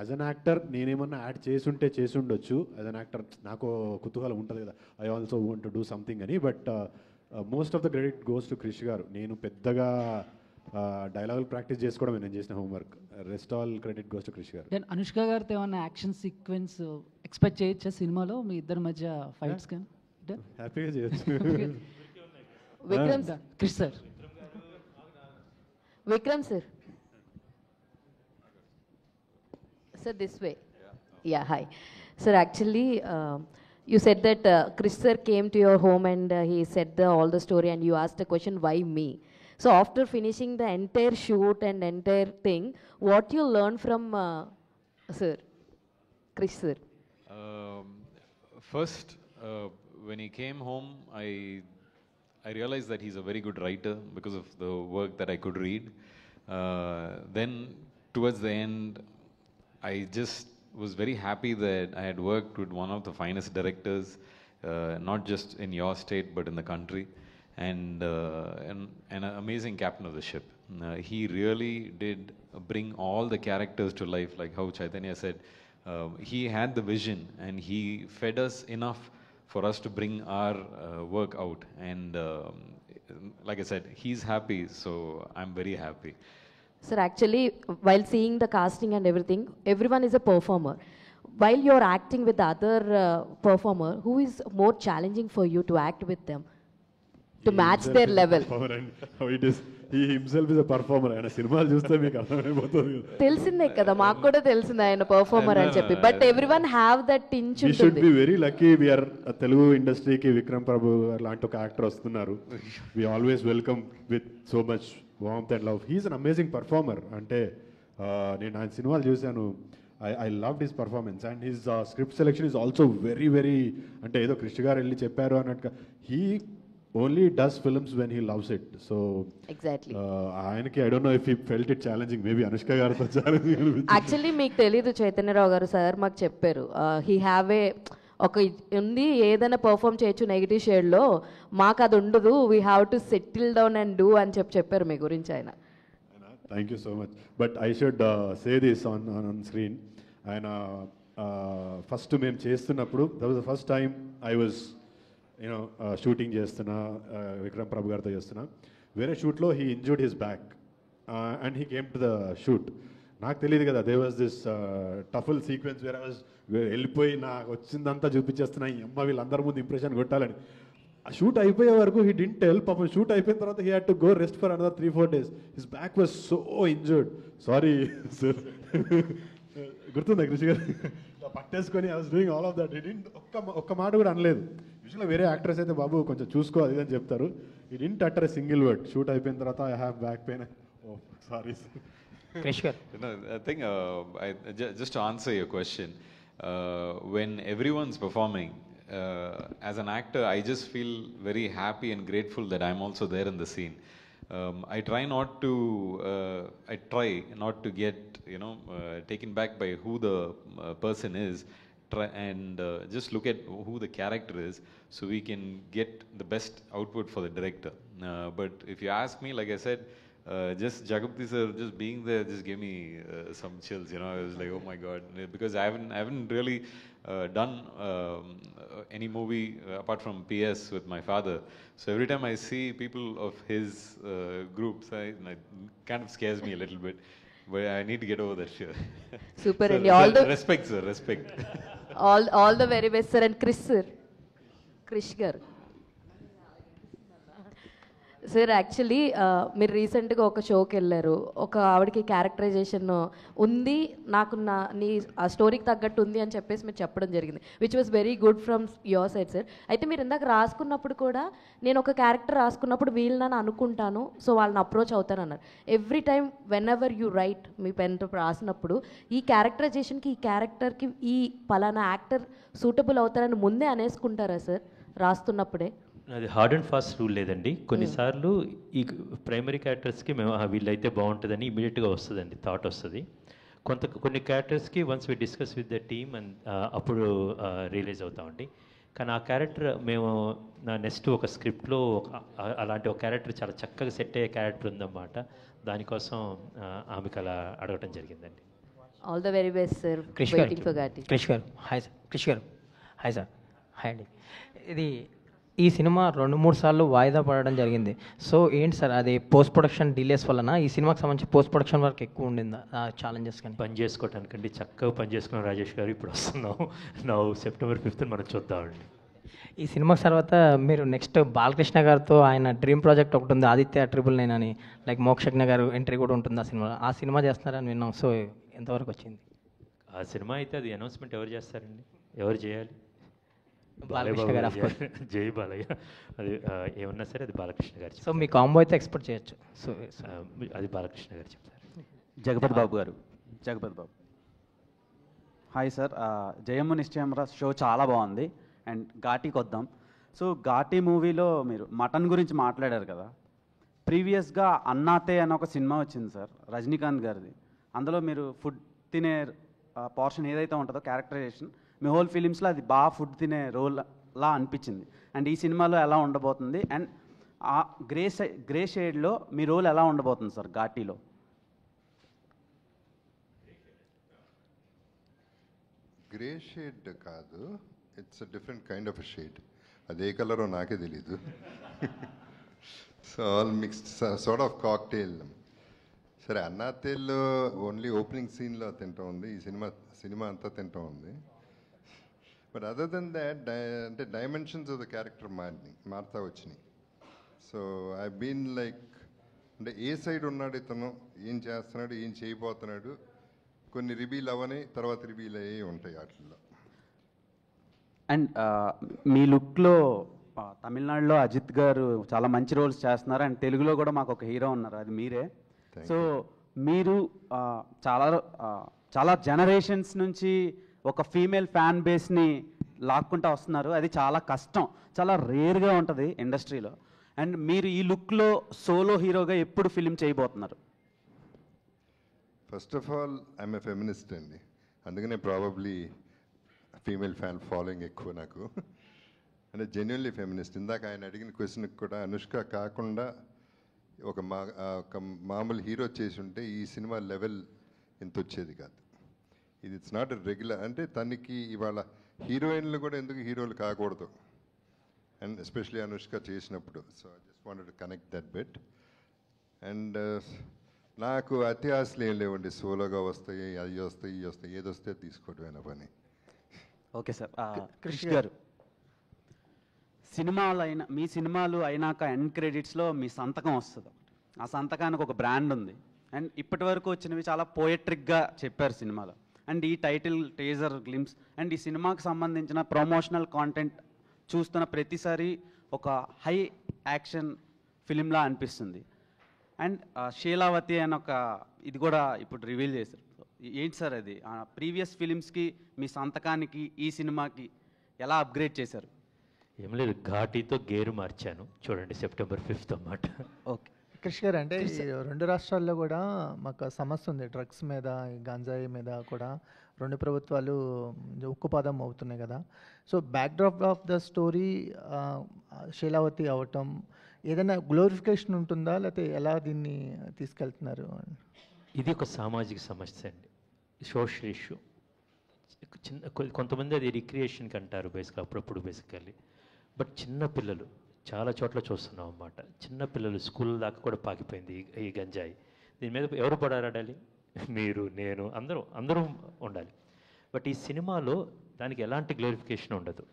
యాజ్ అన్ యాక్టర్ నేనేమన్నా యాడ్ చేసుంటే చేసుండొచ్చు. యాజ్ అన్ యాక్టర్ నాకు కుతూహలం ఉంటుంది కదా, I also want to do something అని. But most of the credit goes to Krish garu. నేను పెద్దగా డైలాగులు ప్రాక్టీస్ చేసుకోవడం నేను చేసిన homework. Rest all credit goes to Krish garu. Then Anushka గారితో ఏమన్నా యాక్షన్ సీక్వెన్స్ ఎక్స్పెక్ట్ చేయొచ్చా సినిమాలో మీ ఇద్దరి మధ్య ఫైట్స్ కానీ? హ్యాపీగా చేయొచ్చు. Vikram Krish sir. Vikram sir. Sir, this way. Yeah, hi. Sir, actually, you said that Chris sir came to your home and he said all the story and you asked the question, why me? So after finishing the entire shoot and entire thing, what you learned from sir, Chris sir? First, when he came home, I realized that he's a very good writer because of the work that I could read. Then towards the end, I just was very happy that I had worked with one of the finest directors, not just in your state but in the country, and an amazing captain of the ship. He really did bring all the characters to life, like how Chaitanya said. He had the vision and he fed us enough for us to bring our work out. And like I said, he's happy, so I'm very happy. Sir, actually, while seeing the casting and everything, everyone is a performer. While you're acting with the other performer, who is more challenging for you to act with them? To match their level. How it is. He himself is a performer. And a cinema చూస్తే మీకు అర్థమైపోతుంది. తెలిసిందే కదా, మాకు కూడా తెలిసింది ఆయన performer అని చెప్పి. But everyone have that tinge We should be very lucky. We are Telugu ఇండస్ట్రీకి విక్రమ్ ప్రభు లాంటి ఒక యాక్టర్ వస్తున్నారు. We always welcome with so much warmth and love. He is an amazing performer. అంటే నేను ఆయన సినిమాలు చూశాను. I loved his performance and his script selection is also very, very, అంటే ఏదో కృష్ణ గారు వెళ్ళి చెప్పారు అన్నట్టుగా. He only does films when he loves it. So exactly. ఆయనకి I don't know if he felt it challenging. Maybe Anushka గారితో challenging. Actually మీకు తెలీదు, చైతన్యరావు గారు సార్ మాకు చెప్పారు. హీ హ్యావ్ ఏ ఒక ఉంది, ఏదైనా పర్ఫామ్ చేయొచ్చు నెగిటివ్ షేడ్లో, మాకు అది ఉండదు, we have to settle down and do అని చెప్పారు మీ గురించి ఆయన. Thank you so much. But I should say this on screen. ఆయన ఫస్ట్ మేము చేస్తున్నప్పుడు, that was the first time I was shooting చేస్తున్నా, విక్రమ్ ప్రభు గారితో చేస్తున్నా. వేరే షూట్లో he injured his back and he came to the shoot. నాకు తెలియదు కదా, దే వాజ్ దిస్ టఫుల్ సీక్వెన్స్ వేర్ ఐ వాజ్ వెళ్ళిపోయి నాకు వచ్చిందంతా చూపించేస్తున్నా, ఈ అమ్మ వీళ్ళందరి ముందు ఇంప్రెషన్ కొట్టాలని. ఆ షూట్ అయిపోయే వరకు హీ డింట్ టెల్. పాపం షూట్ అయిపోయిన తర్వాత he had to go rest for another 3-4 days. His back was so injured. Sorry sir, గుర్తుందా కృషి గారు? పట్టేసుకొని I was doing all of that. He didn't ఒక్క మాట కూడా అనలేదు. యూజువల్గా వేరే యాక్టర్స్ అయితే బాబు కొంచెం చూసుకో అది అని చెప్తారు. He didn't utter a single word. Shoot అయిపోయిన తర్వాత I have back pain. Oh sorry sir. I think just to answer your question, when everyone's performing, as an actor, I just feel very happy and grateful that I'm also there in the scene. I try not to get taken back by who the person is, and just look at who the character is, so we can get the best output for the director. But if you ask me, like I said, just Jagapati sir just being there just gave me some chills. I was like, oh my god, because I haven't really done any movie apart from PS with my father. So every time I see people of his groups, it kind of scares me a little bit. But I need to get over that fear. Super, so, and all the respect, sir. Respect. all the very best, sir. And Krish gar. Sir, actually మీరు రీసెంట్గా ఒక షోకి వెళ్ళారు. ఒక ఆవిడకి characterisation ఉంది, నాకు నీ ఆ స్టోరీకి తగ్గట్టు ఉంది అని చెప్పేసి మీరు చెప్పడం జరిగింది, which was very good from your side sir. అయితే మీరు ఇందాక రాసుకున్నప్పుడు కూడా, నేను ఒక క్యారెక్టర్ రాసుకున్నప్పుడు వీళ్ళని అనుకుంటాను, సో వాళ్ళని అప్రోచ్ అవుతాను అన్నారు. Every time whenever you write, మీ పెన్తో రాసినప్పుడు ఈ క్యారెక్టరైజేషన్కి, ఈ క్యారెక్టర్కి ఈ పలానా యాక్టర్ సూటబుల్ అవుతారని ముందే అనేసుకుంటారా సార్ రాస్తున్నప్పుడే? అది హార్డ్ అండ్ ఫాస్ట్ రూల్ లేదండి. కొన్నిసార్లు ఈ ప్రైమరీ క్యారెక్టర్స్కి మేము వీళ్ళైతే బాగుంటుందని ఇమీడియట్గా వస్తుందండి, థాట్ వస్తుంది. కొన్ని క్యారెక్టర్స్కి once we discuss with the team and అప్పుడు రియలైజ్ అవుతామండి. కానీ ఆ క్యారెక్టర్ మేము నెక్స్ట్ ఒక స్క్రిప్ట్లో అలాంటి ఒక క్యారెక్టర్ చాలా చక్కగా సెట్ అయ్యే క్యారెక్టర్ ఉందన్నమాట. దానికోసం ఆమెకు అలా అడగటం జరిగిందండి. All the very best sir. Krish garu hi sir. Krish garu hi sir. Hi అండి. ఇది ఈ సినిమా 2-3 సార్లు వాయిదా పడడం జరిగింది. సో ఏంటి సార్, అది పోస్ట్ ప్రొడక్షన్ డిలేస్ వలన ఈ సినిమాకి సంబంధించి పోస్ట్ ప్రొడక్షన్ వర్క్ ఎక్కువ ఉండిందా? ఛాలెంజెస్ కానీ పని చేసుకోవటానికండి చక్కగా పని చేసుకున్నాం రాజేష్ గారు. ఇప్పుడు వస్తున్నాం September 5th మనం చూద్దామండి. ఈ సినిమాకి తర్వాత మీరు నెక్స్ట్ బాలకృష్ణ గారితో ఆయన డ్రీమ్ ప్రాజెక్ట్ ఒకటి ఉంది, ఆదిత్య 999 అని, లైక్ మోక్షజ్ఞ గారు ఎంట్రీ కూడా ఉంటుంది ఆ సినిమాలో. ఆ సినిమా చేస్తున్నారని విన్నాం. సో ఎంతవరకు వచ్చింది ఆ సినిమా? అయితే అది అనౌన్స్మెంట్ ఎవరు చేస్తారండి, ఎవరు చేయాలి? బాలకృష్ణ గారు. జై బాలయ్య. అది ఏమన్నా సరే అది బాలకృష్ణ గారు. సో మీ కాంబో అయితే ఎక్స్పెక్ట్ చేయొచ్చు. సో అది బాలకృష్ణ గారు చెప్తారు. Jagapathi Babu garu. Jagapathi Babu. Hi sir. Jayamma Nischayamura show చాలా బాగుంది. అండ్ ఘాటీకి వద్దాం. సో ఘాటీ మూవీలో మీరు మటన్ గురించి మాట్లాడారు కదా. ప్రీవియస్గా అన్నాతే అని ఒక సినిమా వచ్చింది సార్, రజనీకాంత్ గారిది. అందులో మీరు ఫుడ్ తినే పోర్షన్ ఏదైతే ఉంటుందో క్యారెక్టరైజేషన్, మీ హోల్ ఫిలిమ్స్లో అది బాగా ఫుడ్ తినే రోల్ లా అనిపించింది. అండ్ ఈ సినిమాలో ఎలా ఉండబోతుంది, అండ్ ఆ గ్రే షేడ్లో మీ రోల్ ఎలా ఉండబోతుంది సార్ ఘాటీలో? గ్రే షేడ్ కాదు, it's a different kind of a shade. అదే కలరో నాకే తెలీదు. So all mixed sort of cocktail. సరే, అన్నాతేల్లో ఓన్లీ ఓపెనింగ్ సీన్లో తింటూ ఉంది, ఈ సినిమా అంతా తింటూ ఉంది. బట్ అదర్ దెన్ దాట్ అంటే డైమెన్షన్స్ ఆఫ్ ద క్యారెక్టర్ మారుతా వచ్చినాయి. సో ఐ బీన్ లైక్, అంటే ఏ సైడ్ ఉన్నాడు ఇతను, ఏం చేస్తున్నాడు, ఏం చేయబోతున్నాడు, కొన్ని రివీల్ అవని తర్వాత రివీల్ అయ్యి ఉంటాయి వాటిల్లో. అండ్ మీ లుక్లో తమిళనాడులో అజిత్ గారు చాలా మంచి రోల్స్ చేస్తున్నారు, అండ్ తెలుగులో కూడా మాకు ఒక హీరో ఉన్నారు, అది మీరే. సో మీరు చాలా జనరేషన్స్ నుంచి ఒక ఫీమేల్ ఫ్యాన్ బేస్ని లాక్కుంటూ వస్తున్నారు. అది చాలా కష్టం, చాలా రేర్గా ఉంటుంది ఇండస్ట్రీలో. అండ్ మీరు ఈ లుక్లో సోలో హీరోగా ఎప్పుడు ఫిలిం చేయబోతున్నారు? First of all I'm a feminist అండి, అందుకనే ప్రాబబ్లీ ఫీమేల్ ఫ్యాన్ ఫాలోయింగ్ ఎక్కువ నాకు. అంటే జెన్యున్లీ ఫెమినిస్ట్. ఇందాక ఆయన అడిగిన క్వశ్చన్కి కూడా అనుష్క కాకుండా ఒక మామూలు హీరో చేసి ఉంటే ఈ సినిమా లెవెల్ ఇంత వచ్చేది కాదు. ఇది ఇట్స్ నాట్ రెగ్యులర్, అంటే తనకి ఇవాళ హీరోయిన్లు కూడా ఎందుకు హీరోలు కాకూడదు, అండ్ ఎస్పెషలీ అనుష్క చేసినప్పుడు. So I just wanted to connect that bit. And నాకు అతి ఆశలు ఏం లేవండి, సోలోగా వస్తాయి, అవి వస్తాయి, ఇవి వస్తాయి, ఏది వస్తే తీసుకోవడమేనా పని. Okay sir. క్రిష్ గారు, మీ సినిమాలు అయినాక ఎండ్ క్రెడిట్స్లో మీ సంతకం వస్తుంది. ఆ సంతకానికి ఒక బ్రాండ్ ఉంది. అండ్ ఇప్పటి వరకు వచ్చినవి చాలా పోయట్రిక్గా చెప్పారు సినిమాలో. అండ్ ఈ టైటిల్, టీజర్, గ్లిమ్స్ అండ్ ఈ సినిమాకి సంబంధించిన ప్రమోషనల్ కాంటెంట్ చూస్తున్న ప్రతిసారి ఒక హై యాక్షన్ ఫిలింలా అనిపిస్తుంది. అండ్ శీలావతి అని ఒక ఇది కూడా ఇప్పుడు రివీల్ చేశారు. ఏంటి సార్ అది? ప్రీవియస్ ఫిలిమ్స్కి మీ సంతకానికి ఈ సినిమాకి ఎలా అప్గ్రేడ్ చేశారు? ఏం లేదు, ఘాటీతో గేరు మార్చాను. చూడండి, September 5th అన్నమాట. ఓకే క్రిష్ గారు, అంటే ఈ 2 రాష్ట్రాల్లో కూడా మాకు సమస్య ఉంది డ్రగ్స్ మీద, ఈ గంజాయి మీద కూడా 2 ప్రభుత్వాలు ఉక్కుపాదం అవుతున్నాయి కదా. So backdrop of the story Sheelavathi అవటం ఏదైనా గ్లోరిఫికేషన్ ఉంటుందా, లేకపోతే ఎలా దీన్ని తీసుకెళ్తున్నారు? ఇది ఒక సామాజిక సమస్య అండి, సోషల్ ఇష్యూ. కొంతమంది అది రిక్రియేషన్కి అంటారు అప్పుడప్పుడు బేసికల్లీ. బట్ చిన్నపిల్లలు చాలా చోట్ల చూస్తున్నాం అన్నమాట. చిన్నపిల్లలు స్కూల్ దాకా కూడా పాకిపోయింది ఈ గంజాయి. దీని మీద ఎవరు పోరాడాలి? మీరు, నేను, అందరూ ఉండాలి. బట్ ఈ సినిమాలో దానికి ఎలాంటి గ్లోరిఫికేషన్ ఉండదు.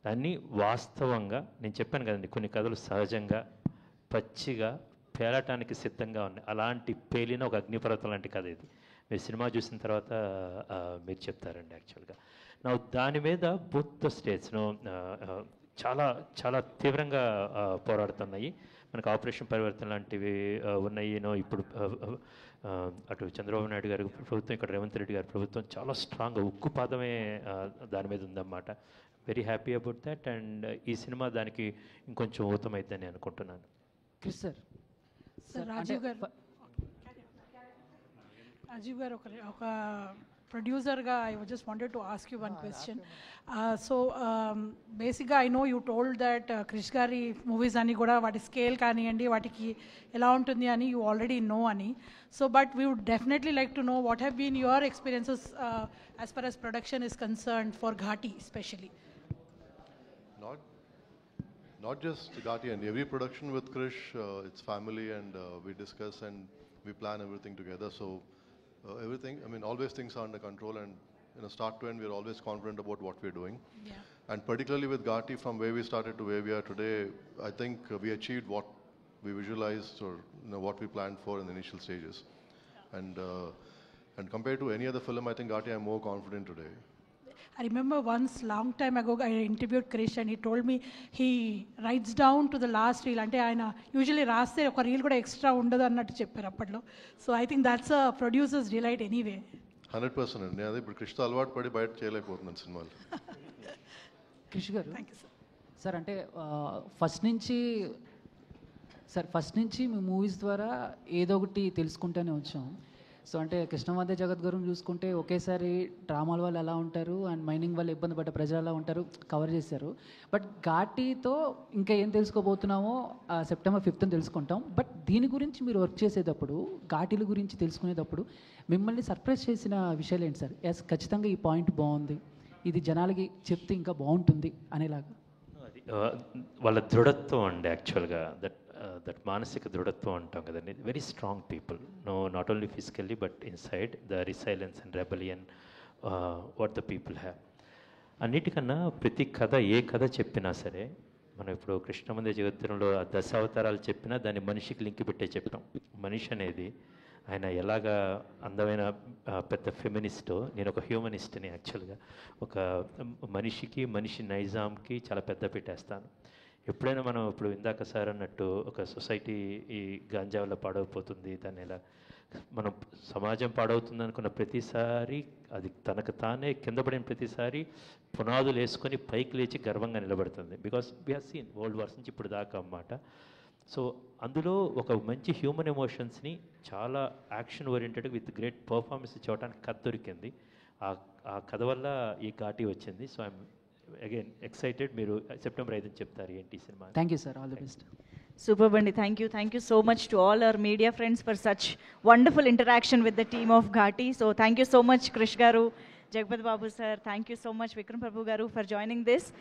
దాన్ని వాస్తవంగా, నేను చెప్పాను కదండి, కొన్ని కథలు సహజంగా పచ్చిగా పేలటానికి సిద్ధంగా ఉన్నాయి. అలాంటి పేలిన ఒక అగ్నిపర్వతం లాంటి కథ ఇది. మీరు సినిమా చూసిన తర్వాత మీరు చెప్తారండి. యాక్చువల్గా దాని మీద బోత్ ద స్టేట్స్ను చాలా చాలా తీవ్రంగా పోరాడుతున్నాయి. మనకు ఆపరేషన్ పరివర్తన లాంటివి ఉన్నాయి. ఇప్పుడు అటు చంద్రబాబు నాయుడు గారి ప్రభుత్వం, ఇక్కడ రేవంత్ రెడ్డి గారి ప్రభుత్వం చాలా స్ట్రాంగ్గా ఉక్కుపాదమే దాని మీద ఉందన్నమాట. Very happy about that. And ఈ సినిమా దానికి ఇంకొంచెం ఊతమైద్దని అనుకుంటున్నాను. క్రిస్ సార్, రాజీవ్ గారు ఒక ప్రొడ్యూసర్గా I just wanted to ask you one question. So బేసిక్గా I know you told that Krish గారి మూవీస్ అని కూడా వాటి స్కేల్ కానివ్వండి, వాటికి ఎలా ఉంటుంది అని యూ ఆల్రెడీ నో అని. So but we would definitely like to know what have been your experiences as far as production is concerned for Ghaati especially. Not just Ghati, and every production with Krish, it's family, and we discuss and we plan everything together. So everything, I mean, always things are under control, and start to end, we're always confident about what we're doing. Yeah. And particularly with Ghati, from where we started to where we are today, I think we achieved what we visualized, or what we planned for in the initial stages. And compared to any other film, I think Ghati, I'm more confident today. I remember once, long time ago, I interviewed Krish and he told me he writes down to the last reel. Ante ayana usually raste oka reel kuda extra undadu annattu chepparu appadlo. So I think that's a producer's delight anyway. 100%. నేను అదే ఇప్పుడు కృష్ణ అలవాటు పడి బయట చేయలేకపోతున్నాను సినిమాలు. కృషి గారు సార్ అంటే ఫస్ట్ నుంచి మీ మూవీస్ ద్వారా ఏదో ఒకటి తెలుసుకుంటూనే వచ్చాం. సో అంటే కృష్ణవందే జగత్ గారు చూసుకుంటే ఒకేసారి డ్రామాల వాళ్ళు ఎలా ఉంటారు అండ్ మైనింగ్ వల్ల ఇబ్బంది పడ్డ ప్రజలు ఎలా ఉంటారు కవర్ చేశారు. బట్ ఘాటీతో ఇంకా ఏం తెలుసుకోబోతున్నామో సెప్టెంబర్ 5th తెలుసుకుంటాం. బట్ దీని గురించి మీరు వర్క్ చేసేటప్పుడు ఘాటీల గురించి తెలుసుకునేటప్పుడు మిమ్మల్ని సర్ప్రైజ్ చేసిన విషయాలు ఏంటి సార్? ఎస్, ఖచ్చితంగా ఈ పాయింట్ బాగుంది, ఇది జనాలకి చెప్తే ఇంకా బాగుంటుంది అనేలాగా. అది వాళ్ళ దృఢత్వం అండి. యాక్చువల్గా దట్ మానసిక దృఢత్వం అంటాం కదండి. Very strong people, not only physically but inside the resilience and rebellion what the people have. అన్నిటికన్నా ప్రతి కథ, ఏ కథ చెప్పినా సరే, మనం ఇప్పుడు కృష్ణవందే జగత్తులో దశావతారాలు చెప్పినా దాన్ని మనిషికి లింక్ పెట్టే చెప్పాం. మనిషి అనేది ఆయన ఎలాగా అందమైన పెద్ద ఫెమినిస్టో, నేను ఒక హ్యూమనిస్ట్ని. యాక్చువల్గా ఒక మనిషి నైజాంకి చాలా పెద్ద పెట్టేస్తాను. ఎప్పుడైనా మనం ఇప్పుడు ఇందాక సార్ అన్నట్టు ఒక సొసైటీ ఈ గాంజా వల్ల పాడైపోతుంది, దాన్ని ఎలా మనం సమాజం పాడవుతుంది అనుకున్న ప్రతిసారి అది తనకు తానే కింద పడిన ప్రతిసారి పునాదులు వేసుకొని పైకి లేచి గర్వంగా నిలబడుతుంది. Because we have seen world wars నుంచి ఇప్పుడు దాకా అన్నమాట. సో అందులో ఒక మంచి హ్యూమన్ ఎమోషన్స్ని చాలా action oriented with great performance చూడటానికి కథ దొరికింది. ఆ కథ వల్ల ఈ ఘాటీ వచ్చింది. So I'm again excited. మీరు సెప్టెంబర్ 5 చెప్తారు ఏంటి cinema. Thank you sir, all the best. Superb Bandi, thank you so much to all our media friends for such wonderful interaction with the team of Ghati. So thank you so much Krish garu, Jagpat Babu sir, thank you so much Vikram Prabhu garu for joining this.